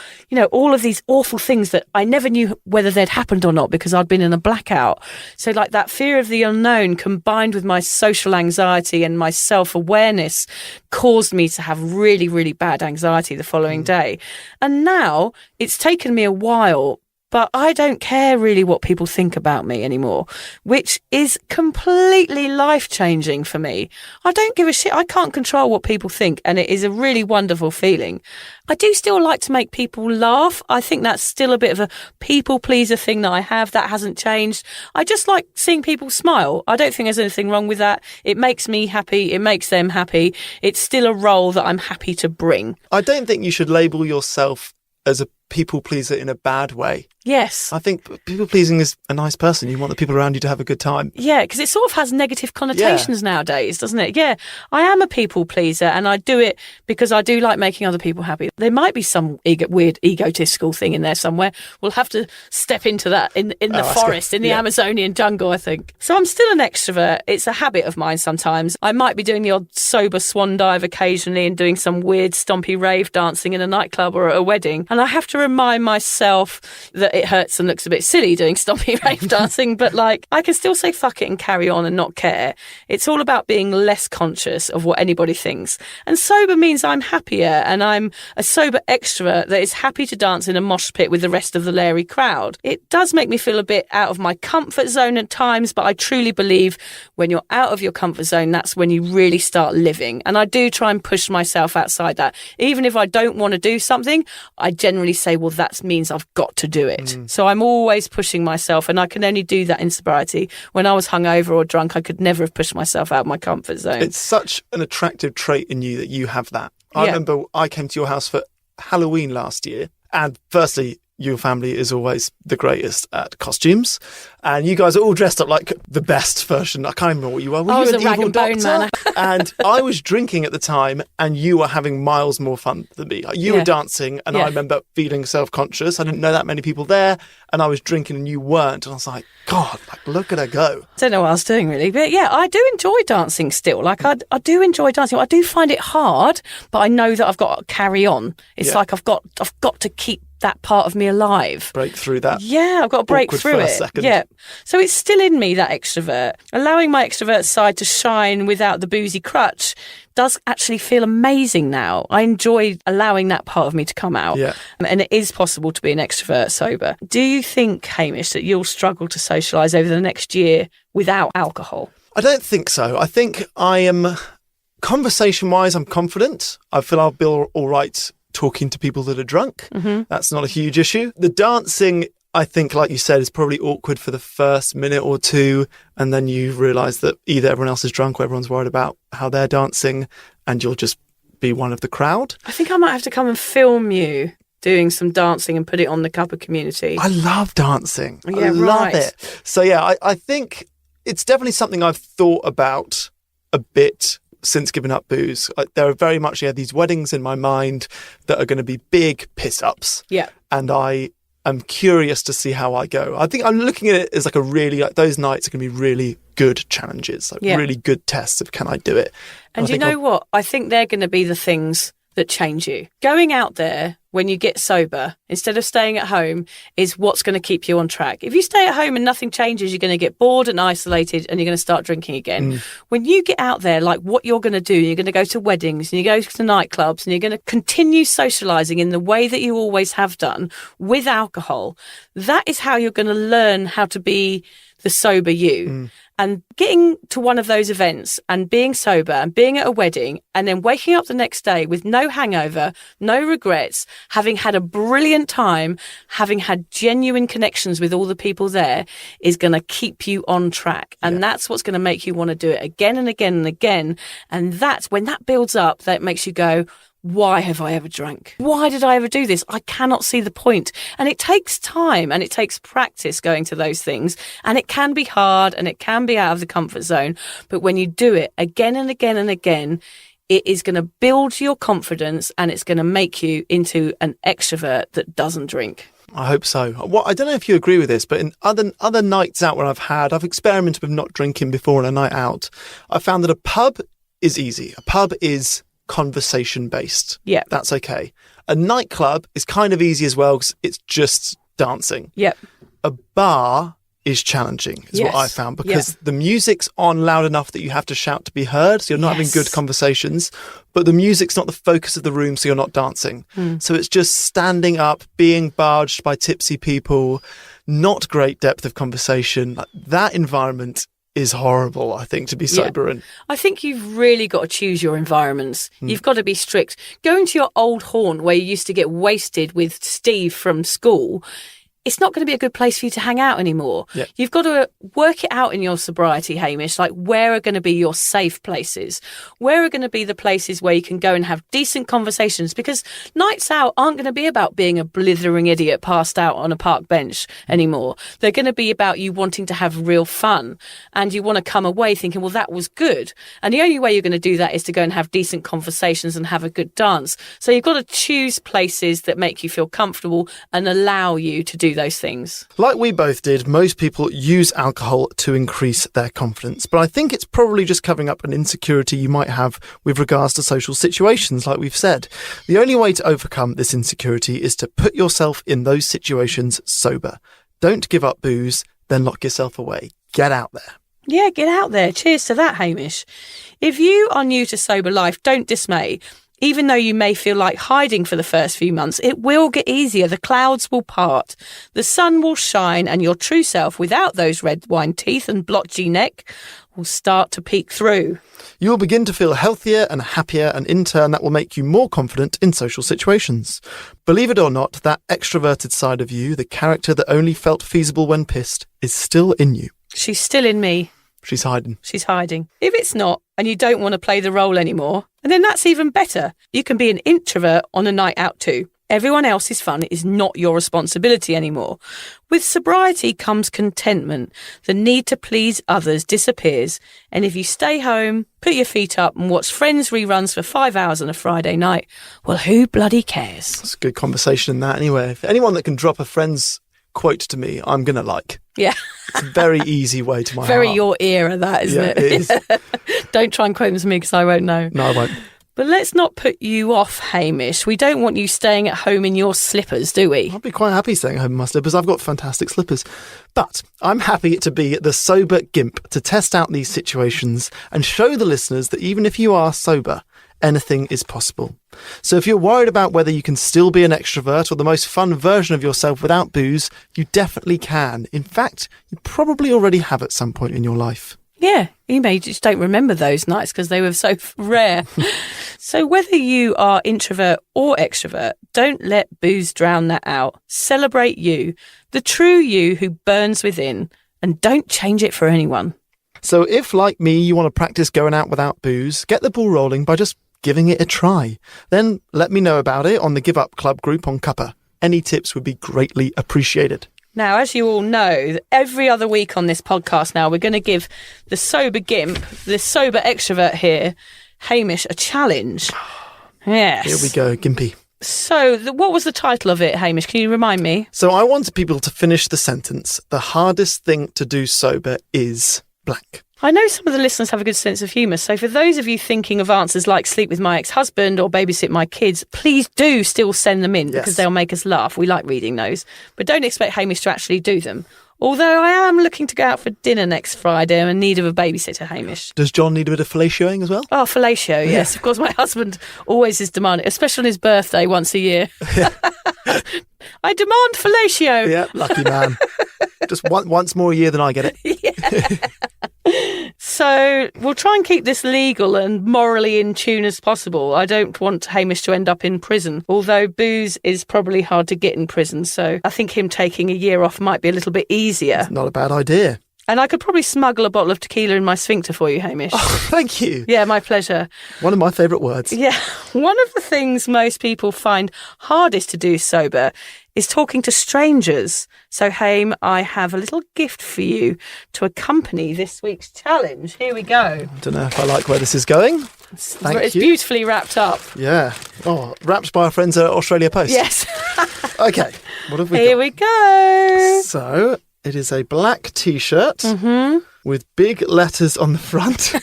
all of these awful things that I never knew whether they'd happened or not because I'd been in a blackout. So like that fear of the unknown combined with my social anxiety and my self-awareness caused me to have really, really bad anxiety the following day. And now it's taken me a while, but I don't care really what people think about me anymore, which is completely life-changing for me. I don't give a shit. I can't control what people think, and it is a really wonderful feeling. I do still like to make people laugh. I think that's still a bit of a people-pleaser thing that I have. That hasn't changed. I just like seeing people smile. I don't think there's anything wrong with that. It makes me happy. It makes them happy. It's still a role that I'm happy to bring. I don't think you should label yourself as a people pleaser in a bad way. Yes. I think people pleasing is a nice person. You want the people around you to have a good time. Yeah, because it sort of has negative connotations nowadays, doesn't it? Yeah, I am a people pleaser, and I do it because I do like making other people happy. There might be some weird egotistical thing in there somewhere. We'll have to step into that in the forest, in the Amazonian jungle, I think. So I'm still an extrovert. It's a habit of mine sometimes. I might be doing the odd sober swan dive occasionally and doing some weird stompy rave dancing in a nightclub or at a wedding. And I have to remind myself that it hurts and looks a bit silly doing stompy rave dancing, but like I can still say fuck it and carry on and not care. It's all about being less conscious of what anybody thinks. And sober means I'm happier, and I'm a sober extrovert that is happy to dance in a mosh pit with the rest of the Larry crowd. It does make me feel a bit out of my comfort zone at times, but I truly believe when you're out of your comfort zone, that's when you really start living. And I do try and push myself outside that. Even if I don't want to do something, I generally say, well, that means I've got to do it. So I'm always pushing myself, and I can only do that in sobriety. When I was hungover or drunk, I could never have pushed myself out of my comfort zone. It's such an attractive trait in you that you have that. I remember I came to your house for Halloween last year, and firstly, your family is always the greatest at costumes, and you guys are all dressed up like the best version. I can't remember what you were. Were I you was an a rag evil and bone doctor? man. And I was drinking at the time, and you were having miles more fun than me. Like, you were dancing, and I remember feeling self-conscious. I didn't know that many people there, and I was drinking, and you weren't. And I was like, God, like, look at her go. I don't know what I was doing really, but yeah, I do enjoy dancing still. Like I do enjoy dancing. I do find it hard, but I know that I've got to carry on. It's like I've got to keep that part of me alive. Break through that. Yeah, I've got to break through it. Second. Yeah. So it's still in me, that extrovert. Allowing my extrovert side to shine without the boozy crutch does actually feel amazing now. I enjoy allowing that part of me to come out. Yeah. And it is possible to be an extrovert sober. Do you think, Hamish, that you'll struggle to socialise over the next year without alcohol? I don't think so. I think I am, conversation-wise, I'm confident. I feel I'll be all right talking to people that are drunk. That's not a huge issue. The dancing, I think, like you said, is probably awkward for the first minute or two, and then you realise that either everyone else is drunk or everyone's worried about how they're dancing, and you'll just be one of the crowd. I think I might have to come and film you doing some dancing and put it on the Cuppa community. I love dancing. Yeah, I love right. it. So yeah, I think it's definitely something I've thought about a bit since giving up booze. There are very much these weddings in my mind that are going to be big piss-ups. Yeah. And I am curious to see how I go. I think I'm looking at it as like a really, like, those nights are going to be really good challenges, like really good tests of can I do it. And you know what? I think they're going to be the things that change you. Going out there when you get sober, instead of staying at home, is what's going to keep you on track. If you stay at home and nothing changes, you're going to get bored and isolated, and you're going to start drinking again. When you get out there, like what you're going to do, you're going to go to weddings and you go to nightclubs and you're going to continue socialising in the way that you always have done with alcohol. That is how you're going to learn how to be the sober you. And getting to one of those events and being sober and being at a wedding and then waking up the next day with no hangover, no regrets, having had a brilliant time, having had genuine connections with all the people there, is going to keep you on track. And that's what's going to make you want to do it again and again and again. And that's when that builds up, that makes you go, why have I ever drank? Why did I ever do this? I cannot see the point. And it takes time and it takes practice going to those things. And it can be hard and it can be out of the comfort zone. But when you do it again and again and again, it is going to build your confidence and it's going to make you into an extrovert that doesn't drink. I hope so. I don't know if you agree with this, but in other nights out where I've experimented with not drinking before on a night out, I found that a pub is easy. A pub is conversation based. Yeah. That's okay. A nightclub is kind of easy as well because it's just dancing. Yep. A bar is challenging, is what I found, because the music's on loud enough that you have to shout to be heard, so you're not having good conversations, but the music's not the focus of the room, so you're not dancing. So it's just standing up, being barged by tipsy people, not great depth of conversation. Like, that environment is horrible, I think, to be sober in. I think you've really got to choose your environments. You've got to be strict. Going to your old haunt where you used to get wasted with Steve from school, it's not going to be a good place for you to hang out anymore. Yeah. You've got to work it out in your sobriety, Hamish, like where are going to be your safe places? Where are going to be the places where you can go and have decent conversations? Because nights out aren't going to be about being a blithering idiot passed out on a park bench anymore. They're going to be about you wanting to have real fun, and you want to come away thinking, well, that was good. And the only way you're going to do that is to go and have decent conversations and have a good dance. So you've got to choose places that make you feel comfortable and allow you to do those things. Like we both did, most people use alcohol to increase their confidence, but I think it's probably just covering up an insecurity you might have with regards to social situations, like we've said. The only way to overcome this insecurity is to put yourself in those situations sober. Don't give up booze, then lock yourself away. Get out there. Yeah, get out there. Cheers to that, Hamish. If you are new to sober life, don't dismay. Even though you may feel like hiding for the first few months, it will get easier. The clouds will part, the sun will shine, and your true self, without those red wine teeth and blotchy neck, will start to peek through. You will begin to feel healthier and happier, and in turn that will make you more confident in social situations. Believe it or not, that extroverted side of you, the character that only felt feasible when pissed, is still in you. She's still in me. She's hiding. She's hiding. If it's not, and you don't want to play the role anymore, and then that's even better. You can be an introvert on a night out too. Everyone else's fun is not your responsibility anymore. With sobriety comes contentment. The need to please others disappears. And if you stay home, put your feet up and watch Friends reruns for 5 hours on a Friday night, well, who bloody cares? It's a good conversation in that anyway. If anyone that can drop a Friends quote to me, I'm going to like. Yeah. It's a very easy way to my very heart. your era, that, isn't it? It is. Don't try and quote them to me because I won't know. No, I won't. But let's not put you off, Hamish. We don't want you staying at home in your slippers, do we? I'd be quite happy staying at home in my slippers. I've got fantastic slippers. But I'm happy to be the sober gimp to test out these situations and show the listeners that even if you are sober, anything is possible. So if you're worried about whether you can still be an extrovert or the most fun version of yourself without booze, you definitely can. In fact, you probably already have at some point in your life. Yeah, you may just don't remember those nights because they were so rare. So whether you are introvert or extrovert, don't let booze drown that out. Celebrate you, the true you who burns within, and don't change it for anyone. So if, like me, you want to practice going out without booze, get the ball rolling by just giving it a try. Then let me know about it on the Give Up Club group on Cuppa. Any tips would be greatly appreciated. Now, as you all know, every other week on this podcast now, we're going to give the sober gimp, the sober extrovert here, Hamish, a challenge. Yes. Here we go, Gimpy. So, what was the title of it, Hamish? Can you remind me? So I wanted people to finish the sentence. The hardest thing to do sober is blank. I know some of the listeners have a good sense of humour, so for those of you thinking of answers like sleep with my ex-husband or babysit my kids, please do still send them in because they'll make us laugh. We like reading those. But don't expect Hamish to actually do them. Although I am looking to go out for dinner next Friday. I'm in need of a babysitter, Hamish. Does John need a bit of fellatioing as well? Oh, fellatio, yes. Of course, my husband always is demanding, especially on his birthday once a year. I demand fellatio. Yeah, lucky man. Just once more a year than I get it. Yeah. So we'll try and keep this legal and morally in tune as possible. I don't want Hamish to end up in prison, although booze is probably hard to get in prison. So I think him taking a year off might be a little bit easier. It's not a bad idea. And I could probably smuggle a bottle of tequila in my sphincter for you, Hamish. Oh, thank you. Yeah, my pleasure. One of my favourite words. Yeah. One of the things most people find hardest to do sober is talking to strangers. So, Haim, I have a little gift for you to accompany this week's challenge. Here we go. I don't know if I like where this is going. It's beautifully wrapped up. Yeah. Oh, wrapped by our friends at Australia Post. Yes. Okay. What have we Here got? we go. So, it is a black T-shirt Mm-hmm. with big letters on the front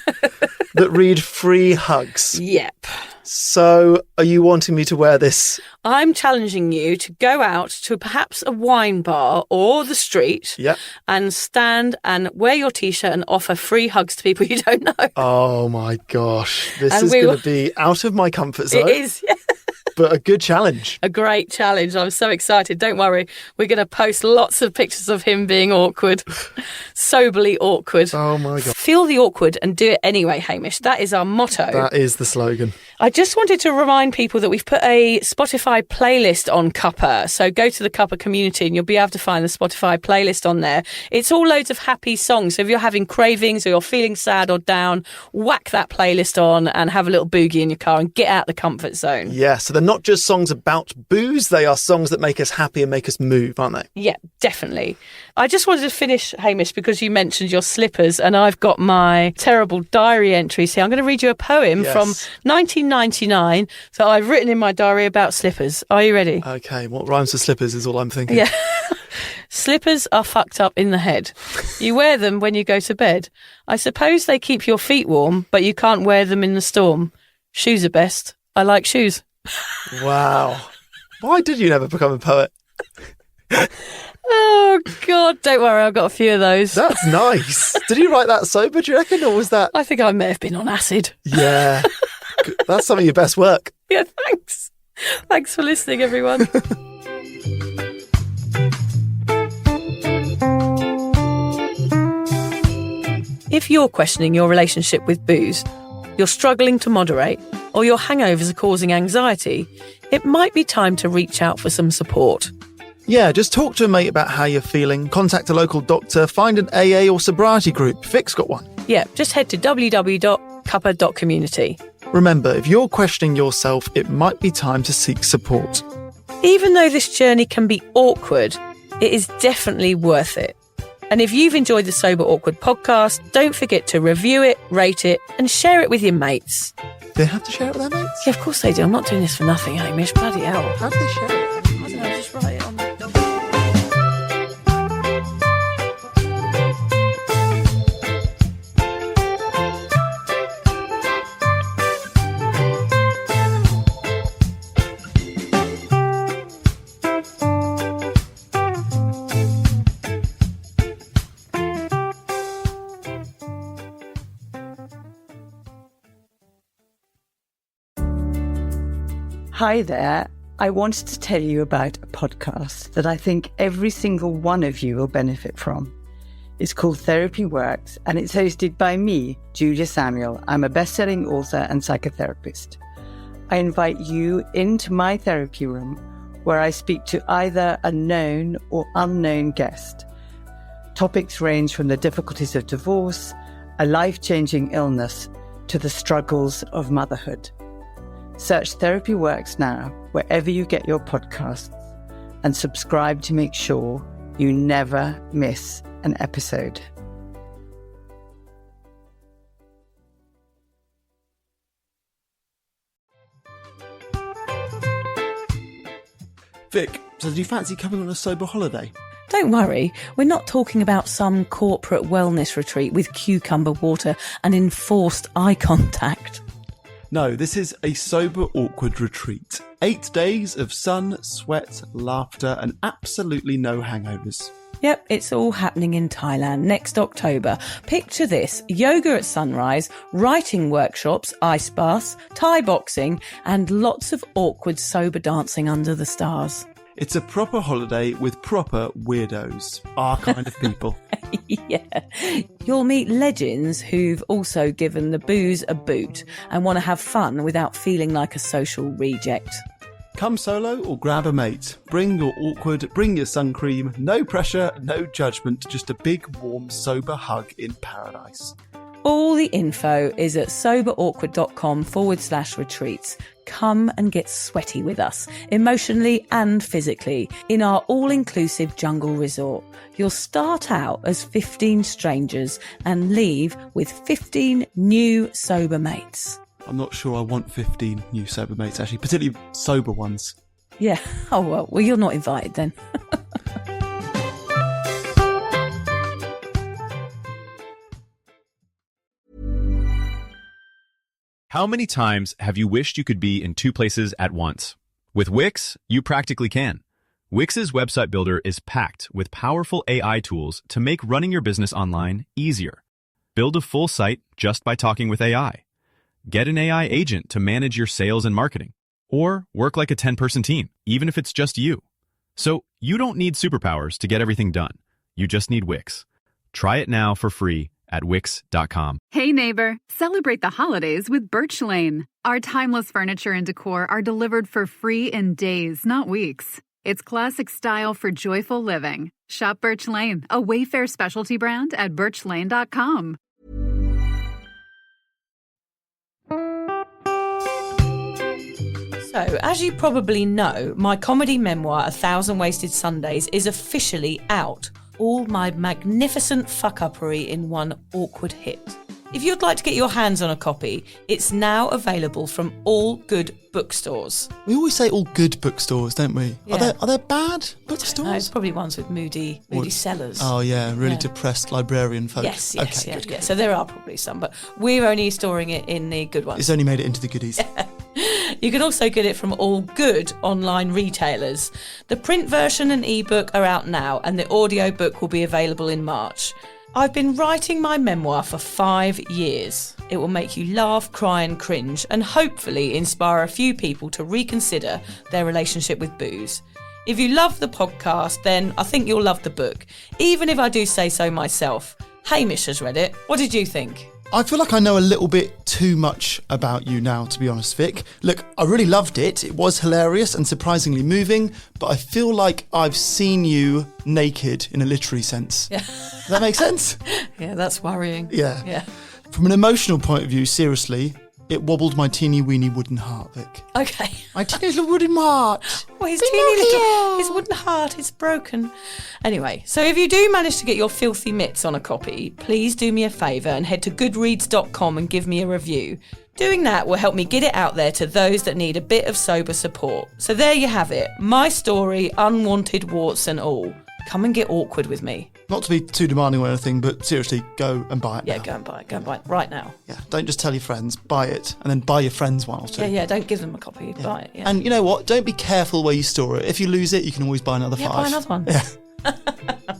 that read free hugs. Yep. So, are you wanting me to wear this? I'm challenging you to go out to perhaps a wine bar or the street Yep. and stand and wear your T-shirt and offer free hugs to people you don't know. Oh my gosh. This And is we going will- to be out of my comfort zone, It is, yeah. but a good challenge. A great challenge. I'm so excited. Don't worry. We're going to post lots of pictures of him being awkward, soberly awkward. Oh my God. Feel the awkward and do it anyway, Hamish. That is our motto. That is the slogan. I just wanted to remind people that we've put a Spotify playlist on Cuppa. So go to the Cuppa community and you'll be able to find the Spotify playlist on there. It's all loads of happy songs. So if you're having cravings or you're feeling sad or down, whack that playlist on and have a little boogie in your car and get out the comfort zone. Yeah, so they're not just songs about booze, they are songs that make us happy and make us move, aren't they? Yeah, definitely. I just wanted to finish, Hamish, because you mentioned your slippers and I've got my terrible diary entries here. I'm going to read you a poem Yes. from 1999 that I've written in my diary about slippers. Are you ready? Okay, what rhymes with slippers is all I'm thinking. Yeah. Slippers are fucked up in the head. You wear them when you go to bed. I suppose they keep your feet warm, but you can't wear them in the storm. Shoes are best. I like shoes. Wow. Why did you never become a poet? Oh, God, don't worry. I've got a few of those. That's nice. Did you write that sober, do you reckon? Or was that... I think I may have been on acid. Yeah. That's some of your best work. Yeah, thanks. Thanks for listening, everyone. If you're questioning your relationship with booze, you're struggling to moderate, or your hangovers are causing anxiety, it might be time to reach out for some support. Yeah, just talk to a mate about how you're feeling, contact a local doctor, find an AA or sobriety group. Vic's got one. Yeah, just head to www.cuppa.community. Remember, if you're questioning yourself, it might be time to seek support. Even though this journey can be awkward, it is definitely worth it. And if you've enjoyed the Sober Awkward podcast, don't forget to review it, rate it, and share it with your mates. Do they have to share it with their mates? Yeah, of course they do. I'm not doing this for nothing, Hamish. Bloody hell. How do they share it? I don't know, just write it on the... Hi there. I wanted to tell you about a podcast that I think every single one of you will benefit from. It's called Therapy Works, and it's hosted by me, Julia Samuel. I'm a best-selling author and psychotherapist. I invite you into my therapy room where I speak to either a known or unknown guest. Topics range from the difficulties of divorce, a life-changing illness, to the struggles of motherhood. Search Therapy Works now, wherever you get your podcasts, and subscribe to make sure you never miss an episode. Vic, so do you fancy coming on a sober holiday? Don't worry, we're not talking about some corporate wellness retreat with cucumber water and enforced eye contact. No, this is a sober awkward retreat. 8 days of sun, sweat, laughter, and absolutely no hangovers. Yep, it's all happening in Thailand next October. Picture this: yoga at sunrise, writing workshops, ice baths, Thai boxing, and lots of awkward sober dancing under the stars. It's a proper holiday with proper weirdos. Our kind of people. Yeah. You'll meet legends who've also given the booze a boot and want to have fun without feeling like a social reject. Come solo or grab a mate. Bring your awkward, bring your sun cream. No pressure, no judgment, just a big, warm, sober hug in paradise. All the info is at soberawkward.com/retreats. Come and get sweaty with us, emotionally and physically, in our all-inclusive jungle resort. You'll start out as 15 strangers and leave with 15 new sober mates. I'm not sure I want 15 new sober mates, actually, particularly sober ones. Yeah. Oh, well, you're not invited then. How many times have you wished you could be in two places at once? With Wix, you practically can. Wix's website builder is packed with powerful AI tools to make running your business online easier. Build a full site just by talking with AI. Get an AI agent to manage your sales and marketing. Or work like a 10-person team, even if it's just you. So you don't need superpowers to get everything done. You just need Wix. Try it now for free at Wix.com. Hey neighbor, celebrate the holidays with Birch Lane. Our timeless furniture and decor are delivered for free in days, not weeks. It's classic style for joyful living. Shop Birch Lane, a Wayfair specialty brand at birchlane.com. So, as you probably know, my comedy memoir, 1,000 Wasted Sundays, is officially out. All my magnificent fuck-uppery in one awkward hit. If you'd like to get your hands on a copy, it's now available from all good bookstores. We always say all good bookstores, don't we? Yeah. Are there bad No, it's bookstores? probably ones with moody sellers. Oh yeah, really Yeah. depressed librarian folk. Yes, Okay, yeah, good. yeah. So there are probably some, but we're only storing it in the good ones. It's only made it into the goodies. You can also get it from all good online retailers. The print version and ebook are out now, and the audiobook will be available in March. I've been writing my memoir for 5 years. It will make you laugh, cry and cringe, and hopefully inspire a few people to reconsider their relationship with booze. If you love the podcast, then I think you'll love the book, even if I do say so myself. Hamish has read it. What did you think? I feel like I know a little bit too much about you now, to be honest, Vic. Look, I really loved it. It was hilarious and surprisingly moving, but I feel like I've seen you naked in a literary sense. Yeah. Does that make sense? Yeah, that's worrying. Yeah. From an emotional point of view, seriously, it wobbled my teeny weeny wooden heart, Vic. Okay. My teeny little wooden heart. Well, his teeny little, his wooden heart is broken. Anyway, so if you do manage to get your filthy mitts on a copy, please do me a favour and head to goodreads.com and give me a review. Doing that will help me get it out there to those that need a bit of sober support. So there you have it. My story, unwanted warts and all. Come and get awkward with me. Not to be too demanding or anything, but seriously, go and buy it Yeah, now. go and buy it right now. Yeah, don't just tell your friends, buy it, and then buy your friends one or two. Yeah, don't give them a copy, buy it. Yeah, And you know what? Don't be careful where you store it. If you lose it, you can always buy another 5. buy another one. Yeah.